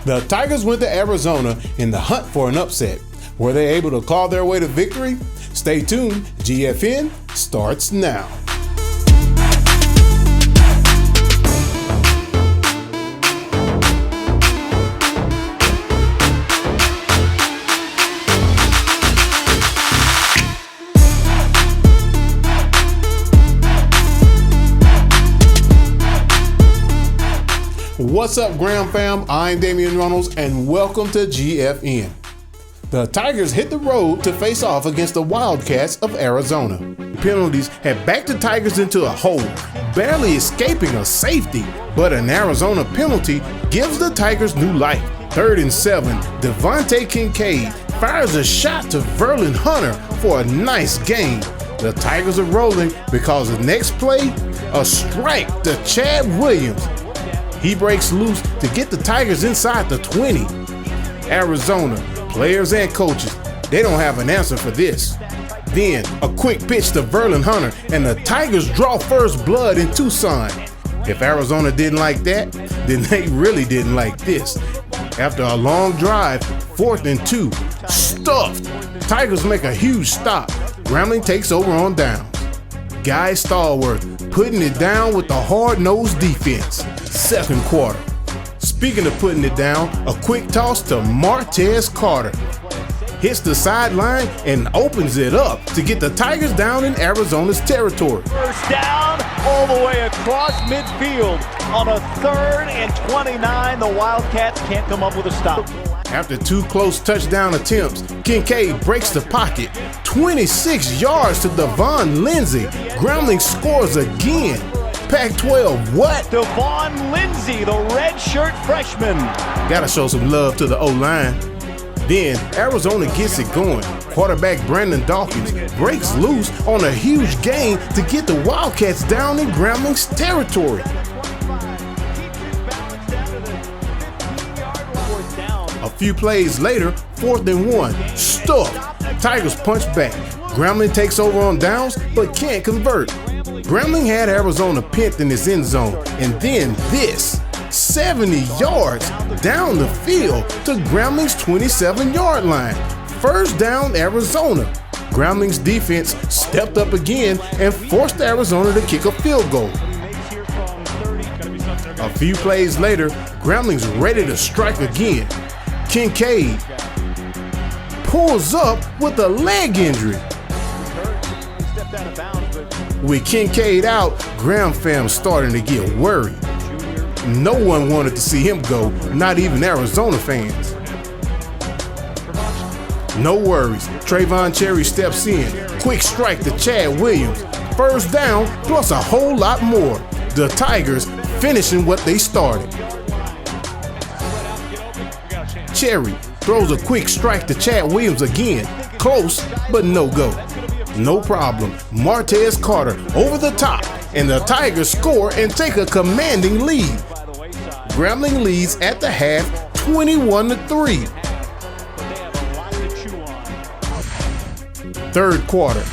The Tigers went to Arizona in the hunt for an upset. Were they able to claw their way to victory? Stay tuned. GFN starts now. What's up, Gram fam? I'm Dameon Runnels, and welcome to GFN. The Tigers hit the road to face off against the Wildcats of Arizona. Penalties had backed the Tigers into a hole, barely escaping a safety, but an Arizona penalty gives the Tigers new life. 3rd and 7, Devontae Kincaid fires a shot to Verlin Hunter for a nice gain. The Tigers are rolling because the next play, a strike to Chad Williams. He breaks loose to get the Tigers inside the 20. Arizona, players and coaches, they don't have an answer for this. Then, a quick pitch to Verlin Hunter, and the Tigers draw first blood in Tucson. If Arizona didn't like that, then they really didn't like this. After a long drive, 4th and 2, stuffed. Tigers make a huge stop. Grambling takes over on downs. Guy Stallworth putting it down with the hard-nosed defense. 2nd quarter. Speaking of putting it down, a quick toss to Martez Carter. Hits the sideline and opens it up to get the Tigers down in Arizona's territory. First down all the way across midfield on a 3rd and 29. The Wildcats can't come up with a stop. After 2 close touchdown attempts, Kincaid breaks the pocket. 26 yards to Devon Lindsay. Grambling scores again. Pac-12, what? Devon Lindsay, the redshirt freshman. Gotta show some love to the O-line. Then Arizona gets it going. Quarterback Brandon Dawkins breaks loose on a huge gain to get the Wildcats down in Grambling's territory. A few plays later, 4th and 1, stuffed. Tigers punch back. Grambling takes over on downs, but can't convert. Grambling had Arizona pinned in his end zone, and then this, 70 yards down the field to Grambling's 27-yard line. First down, Arizona. Grambling's defense stepped up again and forced Arizona to kick a field goal. A few plays later, Grambling's ready to strike again. Kincaid pulls up with a leg injury. With Kincaid out, Gram fam starting to get worried. No one wanted to see him go, not even Arizona fans. No worries, Trayvon Cherry steps in. Quick strike to Chad Williams. First down, plus a whole lot more. The Tigers finishing what they started. Cherry throws a quick strike to Chad Williams again. Close, but no go. No problem. Martez Carter over the top, and the Tigers score and take a commanding lead. Grambling leads at the half 21-3. 3rd quarter.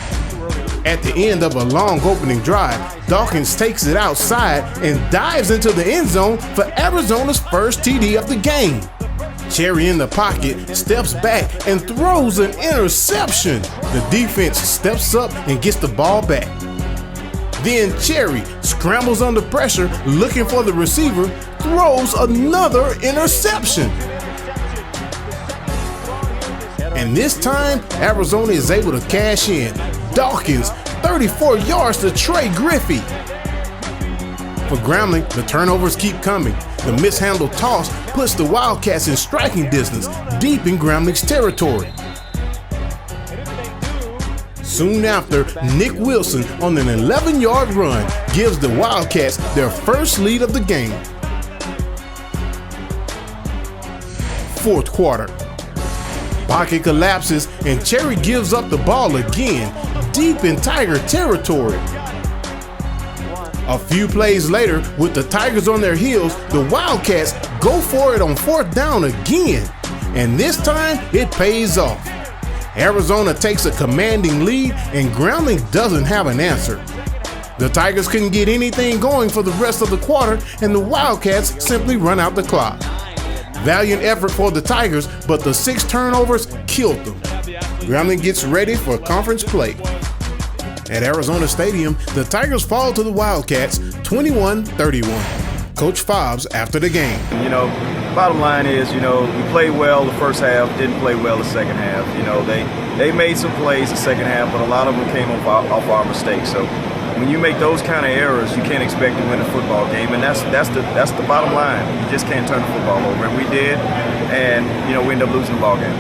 At the end of a long opening drive, Dawkins takes it outside and dives into the end zone for Arizona's first TD of the game. Cherry in the pocket steps back and throws an interception. The defense steps up and gets the ball back. Then Cherry scrambles under pressure looking for the receiver, throws another interception. And this time, Arizona is able to cash in. Dawkins, 34 yards to Trey Griffey. For Grambling, the turnovers keep coming. The mishandled toss puts the Wildcats in striking distance, deep in Grambling's territory. Soon after, Nick Wilson on an 11-yard run gives the Wildcats their first lead of the game. 4th quarter. Pocket collapses and Cherry gives up the ball again, deep in Tiger territory. A few plays later, with the Tigers on their heels, the Wildcats go for it on 4th down again, and this time it pays off. Arizona takes a commanding lead, and Grambling doesn't have an answer. The Tigers couldn't get anything going for the rest of the quarter, and the Wildcats simply run out the clock. Valiant effort for the Tigers, but the 6 turnovers killed them. Grambling gets ready for conference play. At Arizona Stadium, the Tigers fall to the Wildcats 21-31. Coach Fobbs after the game. Bottom line is, we played well the first half, didn't play well the second half. They made some plays the second half, but a lot of them came off our mistakes. So when you make those kind of errors, you can't expect to win a football game, and that's the bottom line. You just can't turn the football over, and we did, and we ended up losing the ball game.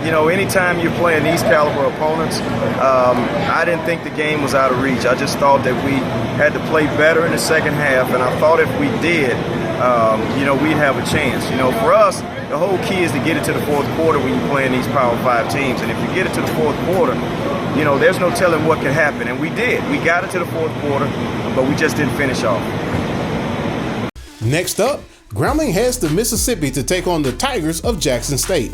Anytime you're playing these caliber opponents, I didn't think the game was out of reach. I just thought that we had to play better in the second half, and I thought if we did, we'd have a chance. For us, the whole key is to get it to the fourth quarter when you're playing these Power 5 teams, and if you get it to the fourth quarter, there's no telling what could happen, and we did. We got it to the fourth quarter, but we just didn't finish off. Next up, Grambling heads to Mississippi to take on the Tigers of Jackson State.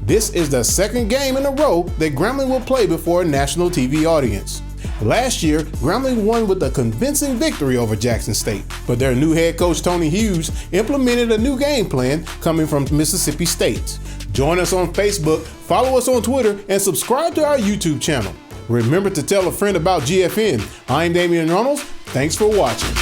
This is the second game in a row that Grambling will play before a national TV audience. Last year, Grambling won with a convincing victory over Jackson State, but their new head coach Tony Hughes implemented a new game plan coming from Mississippi State. Join us on Facebook, follow us on Twitter, and subscribe to our YouTube channel. Remember to tell a friend about GFN. I'm Dameon Runnels. Thanks for watching.